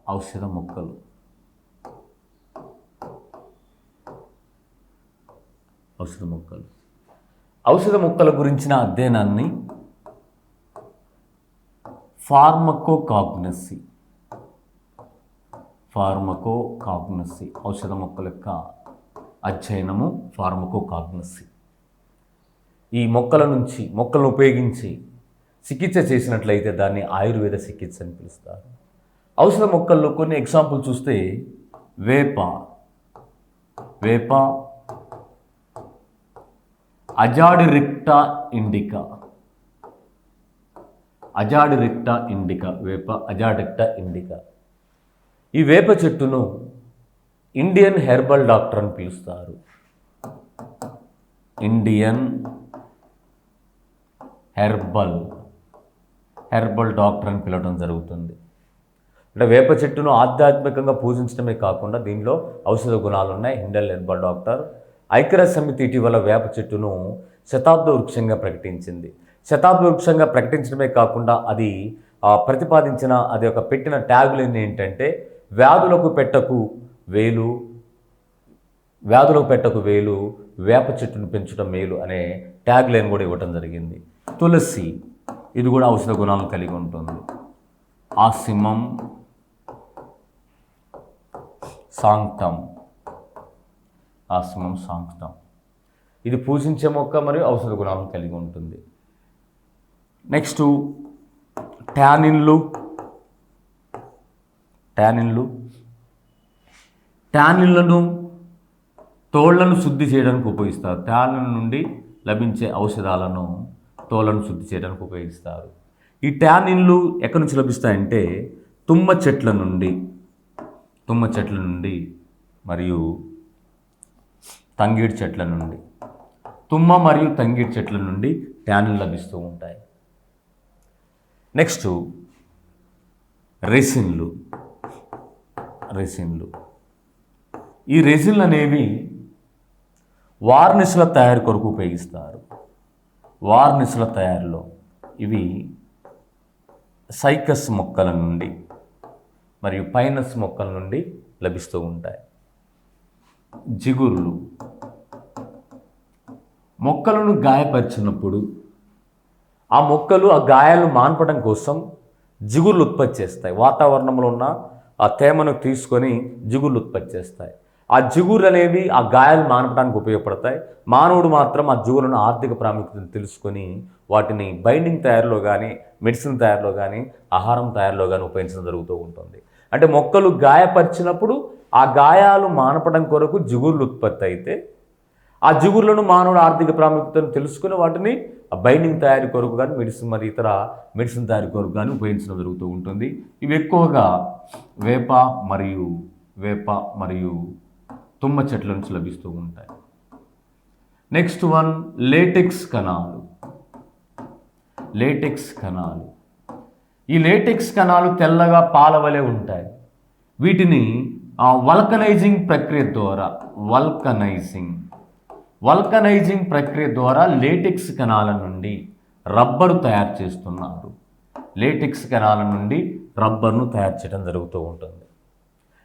ఔషధ మొక్కలు. ఔషధ మొక్కల గురించిన అధ్యయనాన్ని ఫార్మకోకాగ్నసీ, ఔషధ మొక్కల యొక్క అధ్యయనము ఫార్మకోకాగ్నసీ. ఈ మొక్కలను ఉపయోగించి చికిత్స చేసినట్లయితే దాన్ని ఆయుర్వేద చికిత్స అని పిలుస్తారు. ఔషధ మొక్కల్లో కొన్ని ఎగ్జాంపుల్ చూస్తే వేప, అజాడిరిక్టా ఇండికా, వేప అజాడిరిక్టా ఇండికా. ఈ వేప చెట్టును ఇండియన్ హెర్బల్ డాక్టర్ అని పిలుస్తారు. ఇండియన్ హెర్బల్ డాక్టర్ అని పిలవడం జరుగుతుంది. అంటే వేప చెట్టును ఆధ్యాత్మికంగా పూజించడమే కాకుండా దీనిలో ఔషధ గుణాలు ఉన్నాయి. Indian herbal doctor. ఐక్యరాజ్య సమితి ఇటీవల వేప చెట్టును శతాబ్ద వృక్షంగా ప్రకటించింది. శతాబ్ద వృక్షంగా ప్రకటించడమే కాకుండా అది అది ఒక పెట్టిన ట్యాగ్లైన్ ఏంటంటే వ్యాధులకు పెట్టకు వేలు, వేప చెట్టును పెంచడం మేలు అనే ట్యాగ్లైన్ కూడా ఇవ్వడం జరిగింది. తులసి, ఇది కూడా ఔషధ గుణాలను కలిగి ఉంటుంది. ఆసిమం సాంక్టమ్, ఇది పూజించే మొక్క మరియు ఔషధ గుణాలను కలిగి ఉంటుంది. నెక్స్ట్ టానిన్లను తోళ్లను శుద్ధి చేయడానికి ఉపయోగిస్తారు. టానిన్ నుండి లభించే ఔషధాలను తోళ్లను శుద్ధి చేయడానికి ఉపయోగిస్తారు. ఈ టానిన్లు ఎక్కడి నుంచి లభిస్తాయంటే తుమ్మ చెట్ల నుండి మరియు తంగేడు చెట్ల నుండి, తుమ్మ మరియు తంగేడు చెట్ల నుండి టానిన్లు లభిస్తూ ఉంటాయి. నెక్స్ట్ రెసిన్లు. ఈ రెసిన్లు అనేవి వార్నిష్ల తయారు కొరకు ఉపయోగిస్తారు. వార్నిష్ల తయారులో ఇవి సైకస్ మొక్కల నుండి మరియు పైనస్ మొక్కల నుండి లభిస్తూ ఉంటాయి. జిగుర్లు, మొక్కలను గాయపరిచినప్పుడు ఆ మొక్కలు ఆ గాయాలను మాన్పడం కోసం జిగుర్లు ఉత్పత్తి చేస్తాయి. వాతావరణంలో ఉన్న ఆ తేమను తీసుకొని జిగుర్లు ఉత్పత్తి చేస్తాయి. ఆ జిగుర్లు అనేవి ఆ గాయాలు మానపడానికి ఉపయోగపడతాయి. మానవుడు మాత్రం ఆ జిగురులను ఆర్థిక ప్రాముఖ్యతను తెలుసుకొని వాటిని బైండింగ్ తయారులో కానీ, మెడిసిన్ తయారులో కానీ, ఆహారం తయారులో కానీ ఉపయోగించడం జరుగుతూ ఉంటుంది. అంటే మొక్కలు గాయపరిచినప్పుడు ఆ గాయాలు మానపడం కొరకు జిగుర్లు ఉత్పత్తి అయితే ఆ జిగుర్లను మానవుడు ఆర్థిక ప్రాముఖ్యతను తెలుసుకుని వాటిని బైండింగ్ తయారీ కొరకు కానీ మరియు ఇతర మెడిసిన్ తయారీ కొరకు కానీ ఉపయోగించడం జరుగుతూ ఉంటుంది. ఇవి ఎక్కువగా వేప మరియు తుమ్మ చెట్ల నుంచి లభిస్తూ ఉంటాయి. నెక్స్ట్ వన్ లేటెక్స్ కణాలు. ఈ లేటెక్స్ కణాలు తెల్లగా పాల వలె ఉంటాయి. వీటిని వల్కనైజింగ్ ప్రక్రియ ద్వారా లేటెక్స్ కణాల నుండి రబ్బరు తయారు చేస్తున్నారు. లేటెక్స్ కణాల నుండి రబ్బర్ను తయారు చేయడం జరుగుతూ ఉంటుంది.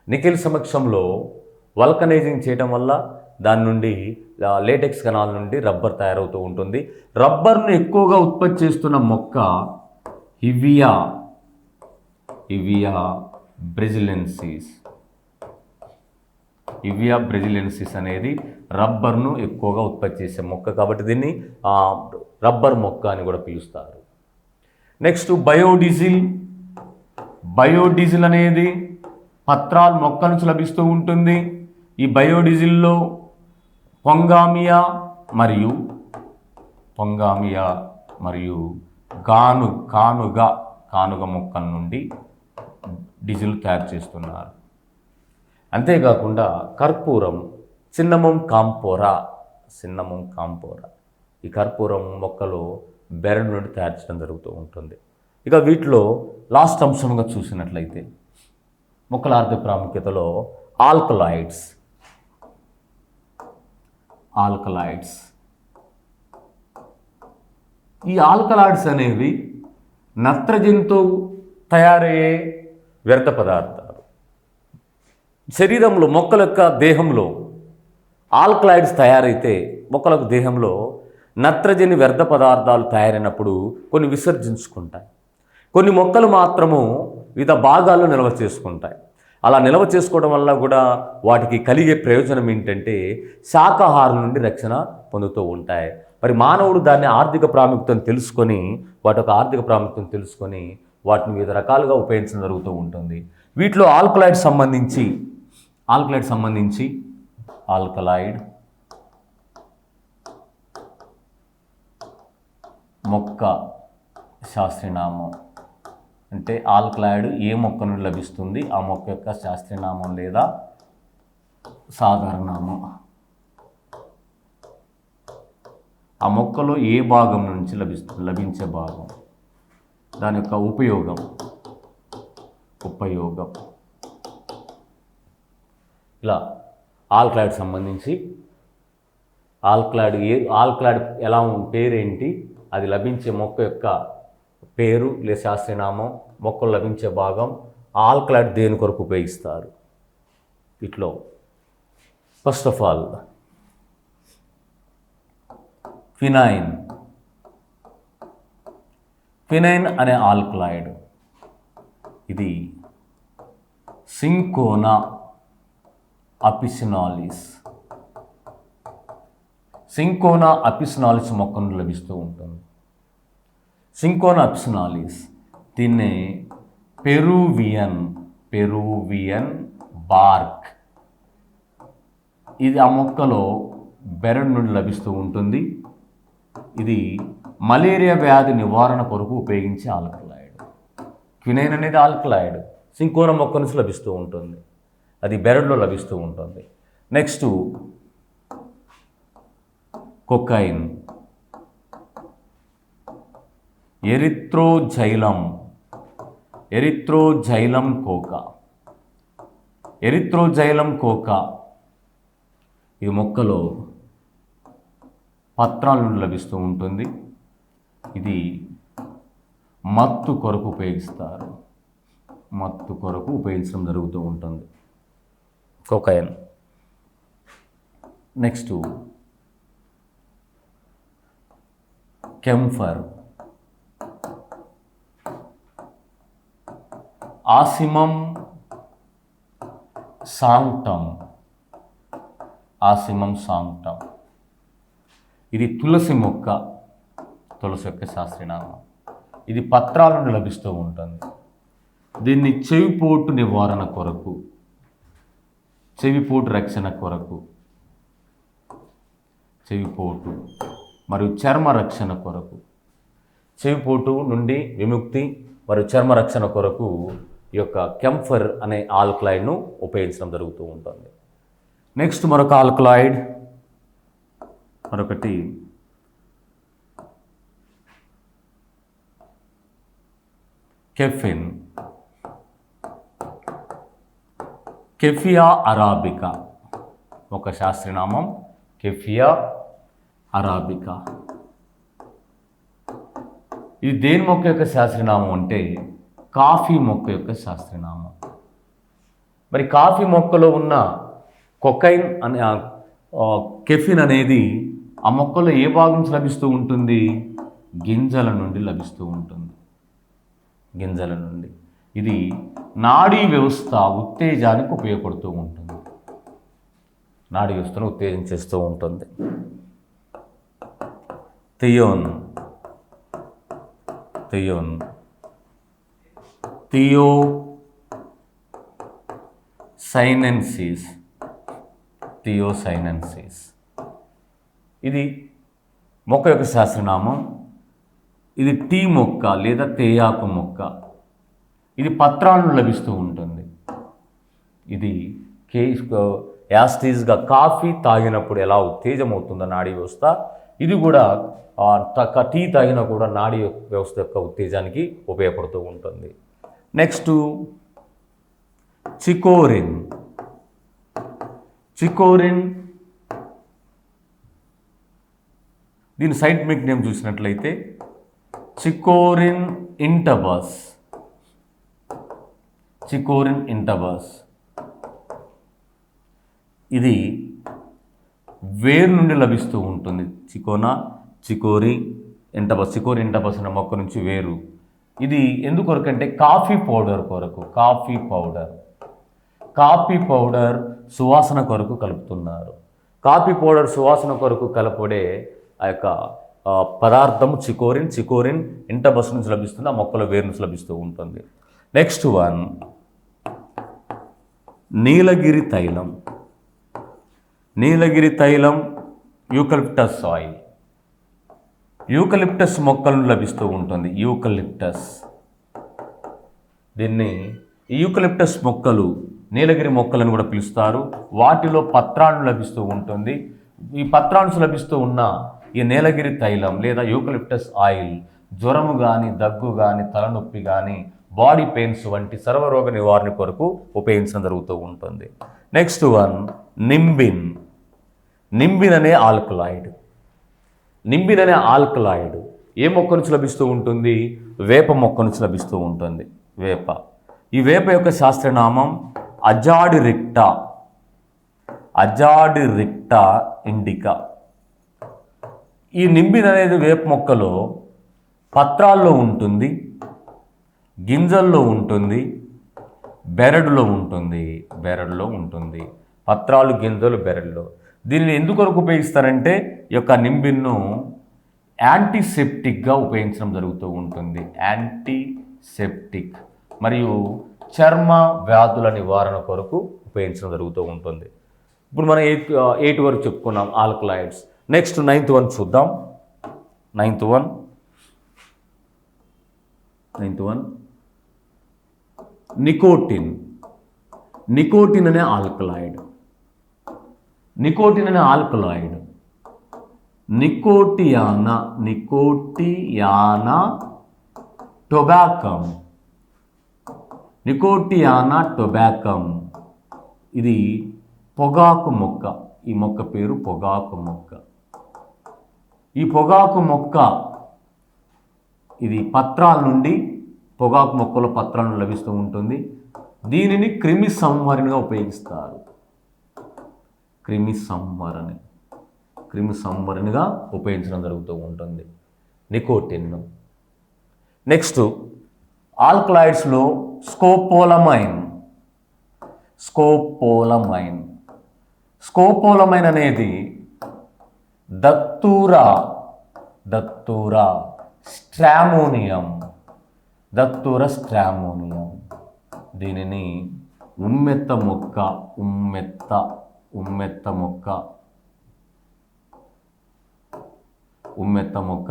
నిఖిల్ సమక్షంలో వల్కనైజింగ్ చేయడం వల్ల దాని నుండి లేటెక్స్ కణాల నుండి రబ్బర్ తయారవుతూ ఉంటుంది. రబ్బర్ను ఎక్కువగా ఉత్పత్తి చేస్తున్న మొక్క హివియా బ్రెజిలెన్సిస్ అనేది రబ్బర్ను ఎక్కువగా ఉత్పత్తి చేసే మొక్క కాబట్టి దీన్ని రబ్బర్ మొక్క అని కూడా పిలుస్తారు. నెక్స్ట్ బయోడీజిల్ అనేది పత్రాల మొక్క నుంచి లభిస్తూ ఉంటుంది. ఈ బయోడీజిల్లో పొంగామియా మరియు కానుగ మొక్కల నుండి డీజిల్ తయారు చేస్తున్నారు. అంతేకాకుండా కర్పూరం, సిన్నమమ్ కాంపోరా, ఈ కర్పూరం మొక్కలు బెరడు నుండి తయారు చేయడం జరుగుతూ ఉంటుంది. ఇక వీటిలో లాస్ట్ అంశంగా చూసినట్లయితే మొక్కల ఆర్థిక ప్రాముఖ్యతలో ఆల్కలాయిడ్స్. ఈ ఆల్కలాయిడ్స్ అనేవి నత్రజనితో తయారయ్యే వ్యర్థ పదార్థాలు. శరీరంలో మొక్కల యొక్క దేహంలో ఆల్కలాయిడ్స్ తయారైతే మొక్కలకు దేహంలో నత్రజని వ్యర్థ పదార్థాలు తయారైనప్పుడు కొన్ని విసర్జించుకుంటాయి. కొన్ని మొక్కలు మాత్రము వివిధ భాగాల్లో నిల్వ చేసుకుంటాయి. అలా నిల్వ చేసుకోవడం వల్ల కూడా వాటికి కలిగే ప్రయోజనం ఏంటంటే శాకాహారం నుండి రక్షణ పొందుతూ ఉంటాయి. మరి మానవుడు దాన్ని ఆర్థిక ప్రాముఖ్యతను తెలుసుకొని వాటి యొక్క ఆర్థిక ప్రాముఖ్యతను తెలుసుకొని వాటిని వివిధ రకాలుగా ఉపయోగించడం జరుగుతూ ఉంటుంది. వీటిలో ఆల్కలాయిడ్ సంబంధించి ఆల్కలాయిడ్ మొక్క శాస్త్రీయనామం అంటే ఆల్కలాయిడ్ ఏ మొక్క నుండి లభిస్తుంది, ఆ మొక్క యొక్క శాస్త్రీయనామం లేదా సాధారణ నామం. ఆ మొక్కలో ఏ భాగం నుంచి లభించే భాగం, దాని యొక్క ఉపయోగం. ఇలా ఆల్కలాయిడ్ సంబంధించి ఆల్కలాయిడ్ ఎలా పేరేంటి, అది లభించే మొక్క యొక్క పేరు లేదా శాస్త్రీయనామం, మొక్కలు లభించే భాగం, ఆల్కలాయిడ్ దేని కొరకు ఉపయోగిస్తారు. వీటిలో ఫస్ట్ ఆఫ్ ఆల్ ఫినైన్ అనే ఆల్కలాయిడ్, ఇది సింకోనా అపిసినాలిస్ మొక్క నుండి లభిస్తూ ఉంటుంది. సింకోనా అపిసినాలిస్ దీన్ని పెరూవియన్ బార్క్, ఇది ఆ మొక్కలో బెరడు నుండి లభిస్తూ ఉంటుంది. ఇది మలేరియా వ్యాధి నివారణ కొరకు ఉపయోగించే ఆల్కలాయిడ్. క్వినైన్ అనేది ఆల్కలాయిడ్ సింకోనా మొక్క నుంచి లభిస్తూ ఉంటుంది, అది బెరడులో లభిస్తూ ఉంటుంది. నెక్స్ట్ కొకైన్, ఎరిత్రోజైలం కోకా, ఈ మొక్కలో పత్రాల నుండి లభిస్తూ ఉంటుంది. ఇది మత్తు కొరకు ఉపయోగించడం జరుగుతూ ఉంటుంది కొకైన్. నెక్స్ట్ కెంఫర్, ఆసిమం సాంక్టమ్, ఇది తులసి యొక్క శాస్త్రీయనామం. ఇది పత్రాల నుండి లభిస్తూ ఉంటుంది. దీన్ని చెవిపోటు నివారణ కొరకు, చెవిపోటు రక్షణ కొరకు, చెవిపోటు మరియు చర్మ రక్షణ కొరకు, చెవిపోటు నుండి విముక్తి మరియు చర్మ రక్షణ కొరకు ఈ యొక్క కెంఫర్ అనే ఆల్కలాయిడ్ను ఉపయోగించడం జరుగుతూ ఉంటుంది. నెక్స్ట్ మరొక ఆల్కలాయిడ్, మరొకటి కెఫియా అరాబికా, ఒక శాస్త్రీయనామం కెఫియా అరాబికా. ఇది దేని మొక్క యొక్క శాస్త్రీయనామం అంటే కాఫీ మొక్క యొక్క శాస్త్రీయనామం. మరి కాఫీ మొక్కలో ఉన్న కొకైన్ అనే కెఫిన్ అనేది ఆ మొక్కలో ఏ భాగం నుంచి లభిస్తూ ఉంటుంది, గింజల నుండి లభిస్తూ ఉంటుంది. ఇది నాడీ వ్యవస్థ ఉత్తేజానికి ఉపయోగపడుతూ ఉంటుంది, నాడీ వ్యవస్థను ఉత్తేజించేస్తూ ఉంటుంది. థియోసైనెన్సిస్, ఇది మొక్క యొక్క శాస్త్రనామం. ఇది టీ మొక్క లేదా తేయాకు మొక్క, ఇది పత్రాలను లభిస్తూ ఉంటుంది. ఇది యాస్టీస్గా కాఫీ తాగినప్పుడు ఎలా ఉత్తేజమవుతుందో నాడీ వ్యవస్థ, ఇది కూడా టీ తాగినా కూడా నాడీ వ్యవస్థ యొక్క ఉత్తేజానికి ఉపయోగపడుతూ ఉంటుంది. నెక్స్ట్ చికోరిన్, దీని సైంటిఫిక్ నేమ్ చూసినట్లయితే చికోరిన్ ఇంటబస్. ఇది వేరు నుండి లభిస్తూ ఉంటుంది. చికోరి ఇంటబస్ అనే మొక్క నుంచి వేరు. ఇది ఎందుకొరకంటే కాఫీ పౌడర్ కొరకు. కాఫీ పౌడర్ సువాసన కొరకు కలుపుతున్నారు. కాఫీ పౌడర్ సువాసన కొరకు కలపడే ఆ యొక్క పదార్థము చికోరిన్ ఇంటబస్ నుంచి లభిస్తుంది. ఆ మొక్కల వేరు నుంచి లభిస్తూ ఉంటుంది. నెక్స్ట్ వన్ నీలగిరి తైలం యూకలిప్టస్ ఆయిల్. యూకలిప్టస్ మొక్కలను లభిస్తూ ఉంటుంది. దీన్ని యూకలిప్టస్ మొక్కలు నీలగిరి మొక్కలను కూడా పిలుస్తారు. వాటిలో పత్రాలను లభిస్తూ ఉంటుంది. ఈ పత్రాంశు లభిస్తూ ఉన్న ఈ నీలగిరి తైలం లేదా యూకలిప్టస్ ఆయిల్ జ్వరము కానీ, దగ్గు కానీ, తలనొప్పి కానీ, బాడీ పెయిన్స్ వంటి సర్వరోగ నివారణ కొరకు ఉపయోగించడం జరుగుతూ ఉంటుంది. నెక్స్ట్ వన్ నింబిన్ అనే ఆల్కలాయిడ్ ఏ మొక్క నుంచి లభిస్తూ ఉంటుంది? వేప మొక్క నుంచి లభిస్తూ ఉంటుంది. ఈ వేప యొక్క శాస్త్రనామం అజాడిరిక్టా ఇండికా. ఈ నింబిన్ అనేది వేప మొక్కలో పత్రాల్లో ఉంటుంది, గింజల్లో ఉంటుంది, బెరడులో ఉంటుంది. పత్రాలు, గింజలు, బెరడులో. దీనిని ఎందుకొరకు ఉపయోగిస్తారంటే ఈ యొక్క నింబిన్ను యాంటీసెప్టిక్గా ఉపయోగించడం జరుగుతూ ఉంటుంది. యాంటీసెప్టిక్ మరియు చర్మ వ్యాధుల నివారణ కొరకు ఉపయోగించడం జరుగుతూ ఉంటుంది. ఇప్పుడు మనం 8 వరకు చెప్పుకున్నాం ఆల్కలాయిడ్స్. నెక్స్ట్ 9th వన్ చూద్దాం. 9th వన్ నికోటిన్ అనే ఆల్కలాయిడ్. Nicotiana tabacum. ఇది పొగాకు మొక్క. ఈ మొక్క పేరు పొగాకు మొక్క. ఈ పొగాకు మొక్క ఇది పత్రాల నుండి పొగాకు మొక్కలో పత్రాలను లభిస్తూ ఉంటుంది. దీనిని క్రిమి సంవరణగా ఉపయోగిస్తారు. క్రిమి సంవరణగా ఉపయోగించడం జరుగుతూ ఉంటుంది నికోటిన్. నెక్స్ట్ ఆల్కలాయిడ్స్లో స్కోపోలమైన్ అనేది దత్తూరా స్ట్రామోనియం. దీనిని ఉమ్మెత్త మొక్క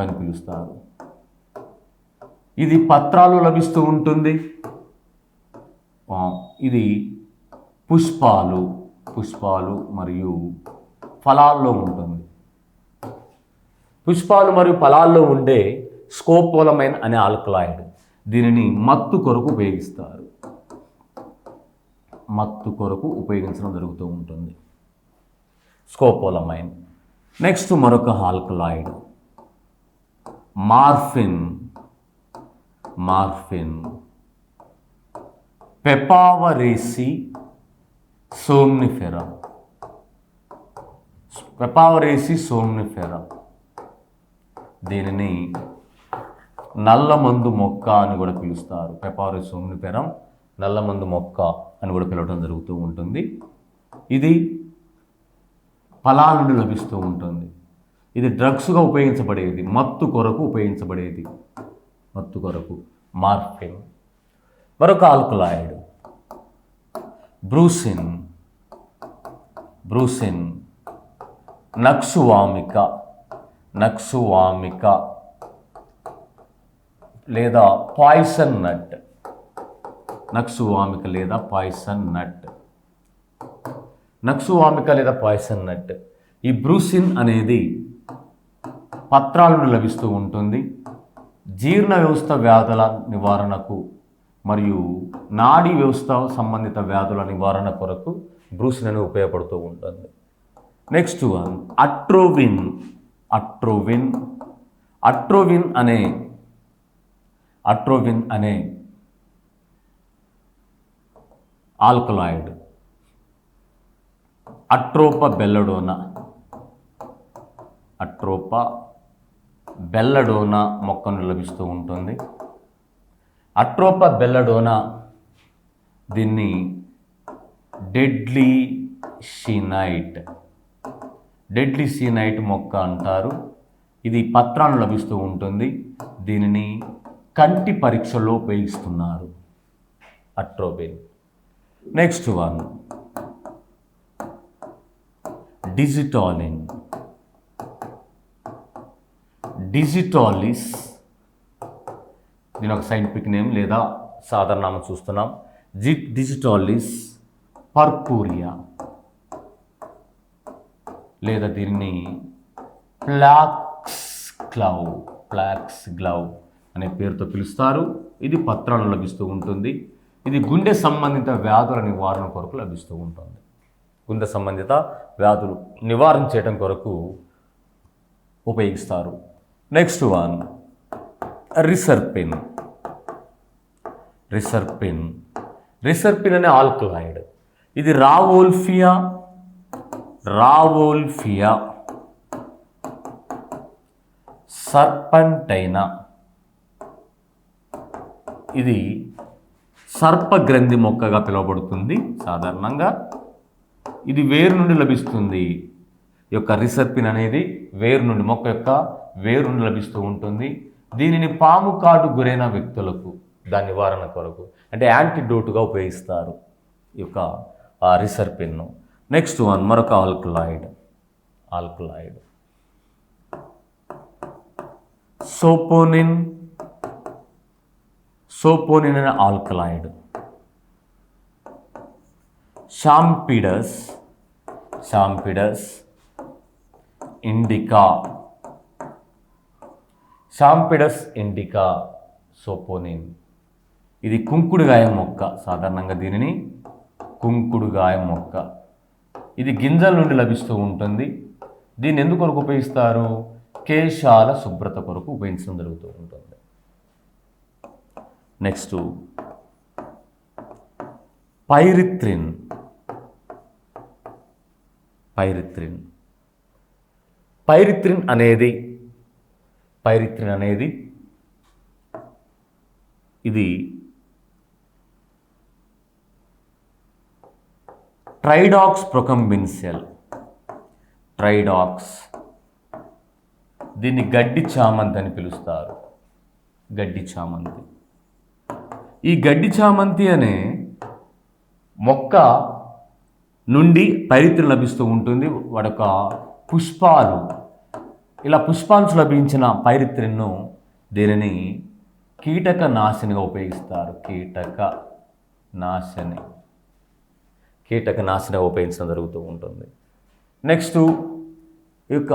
అని పిలుస్తారు. ఇది పత్రాలు లభిస్తూ ఉంటుంది. ఇది పుష్పాలు మరియు ఫలాల్లో ఉంటుంది. పుష్పాలు మరియు ఫలాల్లో ఉండే స్కోపోలమైన్ అనే ఆల్కలాయిడ్. దీనిని మత్తు కొరకు ఉపయోగిస్తారు. ఉపయోగించడం జరుగుతూ ఉంటుంది స్కోపోలమైన్. నెక్స్ట్ మరొక ఆల్కలాయిడ్ మార్ఫిన్. పెపావరేసి సోమ్నిఫెరా. దీనిని నల్లమందు మొక్క అని కూడా పిలుస్తారు. పెపావరేసి సోమ్నిఫెరం నల్లమందు మొక్క అని కూడా పిలవడం జరుగుతూ ఉంటుంది. ఇది ఫలాల నుండి లభిస్తూ ఉంటుంది. ఇది డ్రగ్స్గా ఉపయోగించబడేది, మత్తు కొరకు మార్ఫిన్. మరొక ఆల్కలాయిడ్ బ్రూసిన్ నక్సువామిక లేదా పాయిసన్ నట్. పాయిసన్ నట్. ఈ బ్రూసిన్ అనేది పత్రాలను లభిస్తూ ఉంటుంది. జీర్ణ వ్యవస్థ వ్యాధుల నివారణకు మరియు నాడీ వ్యవస్థ సంబంధిత వ్యాధుల నివారణ కొరకు బ్రూసిన్ అనేది ఉపయోగపడుతూ ఉంటుంది. నెక్స్ట్ వన్ అట్రోవిన్ అనే ఆల్కలాయిడ్. అట్రోపా బెల్లడోనా, అట్రోపా బెల్లడోనా మొక్కను లభిస్తూ ఉంటుంది. అట్రోపా బెల్లడోనా దీన్ని డెడ్లీ సీనైట్ మొక్క అంటారు. ఇది పత్రాన్ని లభిస్తూ ఉంటుంది. దీనిని కంటి పరీక్షలో ఉపయోగిస్తున్నారు అట్రోబిన్. Next one digitalis. దీని ఒక సైంటిఫిక్ నేమ్ లేదా సాధారణ నామం చూస్తున్నాం. డిజిటాలిస్ పర్పూరియా లేదా దీన్ని ప్లాక్స్ గ్లౌ అనే పేరుతో పిలుస్తారు. ఇది పత్రాలు లభిస్తూ ఉంటుంది. ఇది గుండె సంబంధిత వ్యాధుల నివారణ కొరకు లభిస్తూ ఉంటుంది. గుండె సంబంధిత వ్యాధులు నివారణ చేయడం కొరకు ఉపయోగిస్తారు. నెక్స్ట్ వన్ రిసర్పిన్ అనే ఆల్కలాయిడ్. ఇది రావోల్ఫియా సర్పంటైనా. ఇది సర్పగ్రంథి మొక్కగా పిలువబడుతుంది సాధారణంగా. ఇది వేరు నుండి లభిస్తుంది. ఈ యొక్క రిసర్పిన్ అనేది మొక్క యొక్క వేరు నుండి లభిస్తూ ఉంటుంది. దీనిని పాము కాటు గురైన వ్యక్తులకు దాని నివారణ కొరకు అంటే యాంటీడోటుగా ఉపయోగిస్తారు ఈ యొక్క రిసర్పిన్ను. నెక్స్ట్ వన్ మరొక ఆల్కలాయిడ్ సోపోనిన్ అనే ఆల్కలాయిడ్. షాంపిడస్ ఇండికా సోపోనిన్. ఇది కుంకుడుగాయ మొక్క. సాధారణంగా దీనిని కుంకుడుగాయ మొక్క. ఇది గింజల నుండి లభిస్తూ ఉంటుంది. దీన్ని ఎందుకు కొరకు ఉపయోగిస్తారు? కేశాల శుభ్రత కొరకు ఉపయోగించడం జరుగుతూ ఉంటుంది. నెక్స్ట్ పైరిత్రిన్ అనేది ఇది ట్రైడాక్స్ ప్రొకంబెన్షియల్. దీన్ని గడ్డి చామంతి అని పిలుస్తారు. ఈ గడ్డి చామంతి అనే మొక్క నుండి పైరిత్రిన్ లభిస్తూ ఉంటుంది. వాడొక పుష్పాలు లభించిన పైరిత్రిన్ను దీనిని కీటక నాశినిగా ఉపయోగిస్తారు. కీటకనాశినిగా ఉపయోగించడం జరుగుతూ ఉంటుంది. నెక్స్ట్ ఈ యొక్క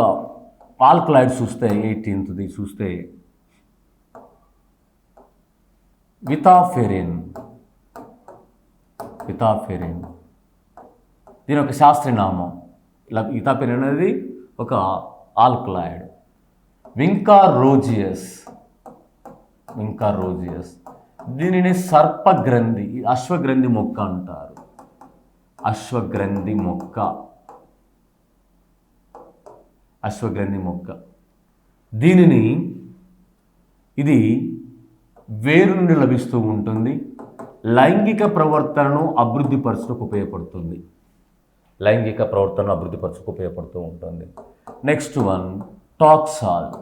ఆల్కలాయిడ్ చూస్తే 18th చూస్తే వితాఫెరిన్. దీని ఒక శాస్త్రీయ నామం. వితాఫెరిన్ అనేది ఒక ఆల్కలాయిడ్. వింకా రోజియస్. దీనిని సర్పగ్రంథి అశ్వగ్రంథి మొక్క అంటారు. అశ్వగ్రంథి మొక్క. దీనిని ఇది వేరు నుండి లభిస్తూ ఉంటుంది. లైంగిక ప్రవర్తనను అభివృద్ధి పరచుటకు ఉపయోగపడుతూ ఉంటుంది. Next one taxol.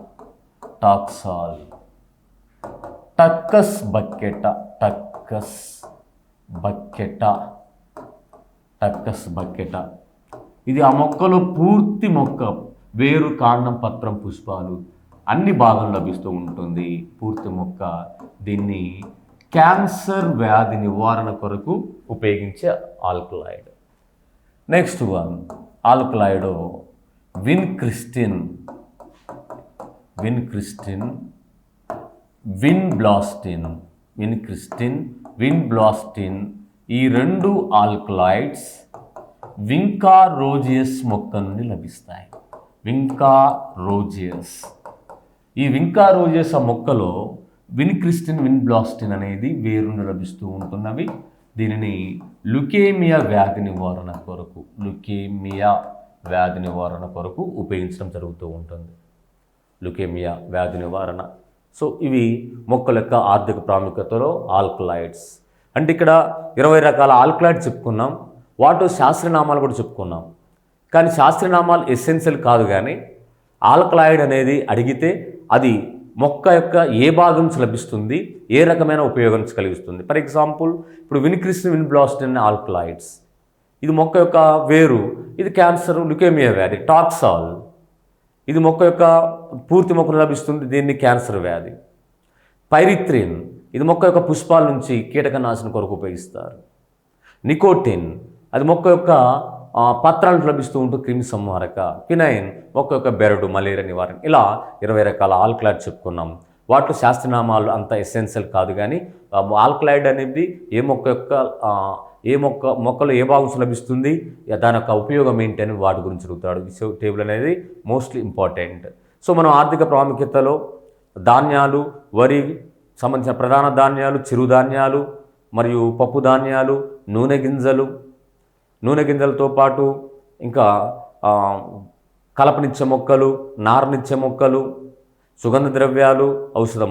Taxus baccata. ఇది ఆ మొక్కలో పూర్తి మొక్క వేరు, కాండం, పత్రం, పుష్పాలు అన్ని భాగాలు లభిస్తూ ఉంటుంది. పూర్తి మొక్క. దీన్ని క్యాన్సర్ వ్యాధి నివారణ కొరకు ఉపయోగించే alkaloid. Next one alkaloid vincristine. Vinblastine. ఈ రెండు ఆల్కలాయిడ్స్ వింకా రోజియస్ మొక్క నుండి లభిస్తాయి. ఈ వింకా రోజియస్ మొక్కలో విన్బ్లాస్టిన్ అనేది వేరు నుండి లభిస్తూ ఉంటున్నవి. దీనిని లుకేమియా వ్యాధి నివారణ కొరకు ఉపయోగించడం జరుగుతూ ఉంటుంది. లుకేమియా వ్యాధి నివారణ. సో ఇవి మొక్కల యొక్క ఆర్థిక ప్రాముఖ్యతలో ఆల్కలాయిడ్స్. అంటే ఇక్కడ 20 రకాల ఆల్కలాయిడ్స్ చెప్పుకున్నాం, వాటి శాస్త్రనామాలు కూడా చెప్పుకున్నాం. కానీ శాస్త్రనామాలు ఎసెన్షియల్ కాదు, కానీ ఆల్కలాయిడ్ అనేది అడిగితే అది మొక్క యొక్క ఏ భాగం నుంచి లభిస్తుంది, ఏ రకమైన ఉపయోగం కలిగిస్తుంది. ఫర్ ఎగ్జాంపుల్ ఇప్పుడు వినిక్రిసిన్, విన్బ్లాస్టిన్ ఆల్కలాయిడ్స్, ఇది మొక్క యొక్క వేరు, ఇది క్యాన్సర్, లుకేమియా వ్యాధి. టాక్సాల్, ఇది మొక్క యొక్క పూర్తి మొక్కను లభిస్తుంది, దీన్ని క్యాన్సర్ వ్యాధి. పైరిథ్రిన్, ఇది మొక్క యొక్క పుష్పాల నుంచి కీటకనాశన కొరకు ఉపయోగిస్తారు. నికోటిన్, అది మొక్క యొక్క పత్రాలకు లభిస్తూ ఉంటుంది, క్రిమి సంహారక. ఫినైన్, మొక్క యొక్క బెరడు, మలేరియా నివారణ. ఇలా 20 రకాల ఆల్కలాయిడ్ చెప్పుకున్నాం. వాటిలో శాస్త్రనామాలు అంత ఎసెన్షియల్ కాదు, కానీ ఆల్కలాయిడ్ అనేది మొక్కలో ఏ భాగం లభిస్తుంది, దాని యొక్క ఉపయోగం ఏంటి అని వాటి గురించి అడుగుతాడు. ఈ టేబుల్ అనేది మోస్ట్లీ ఇంపార్టెంట్. సో మనం ఆర్థిక ప్రాముఖ్యతలో ధాన్యాలు, వరి సంబంధించిన ప్రధాన ధాన్యాలు, చిరుధాన్యాలు మరియు పప్పు ధాన్యాలు, నూనె గింజలతో పాటు ఇంకా కలపనిచ్చే మొక్కలు, నారనిచ్చే మొక్కలు, సుగంధ ద్రవ్యాలు, ఔషధ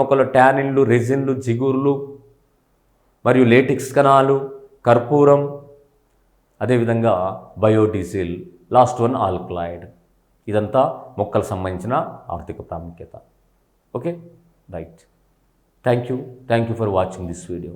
మొక్కలు టానిన్లు, రెజిన్లు, జిగుర్లు మరియు లేటిక్స్ కణాలు, కర్పూరం, అదేవిధంగా బయోడీజిల్, లాస్ట్ వన్ ఆల్కలాయిడ్. ఇదంతా మొక్కలకు సంబంధించిన ఆర్థిక ప్రాముఖ్యత. Okay, right. Thank you for watching this video.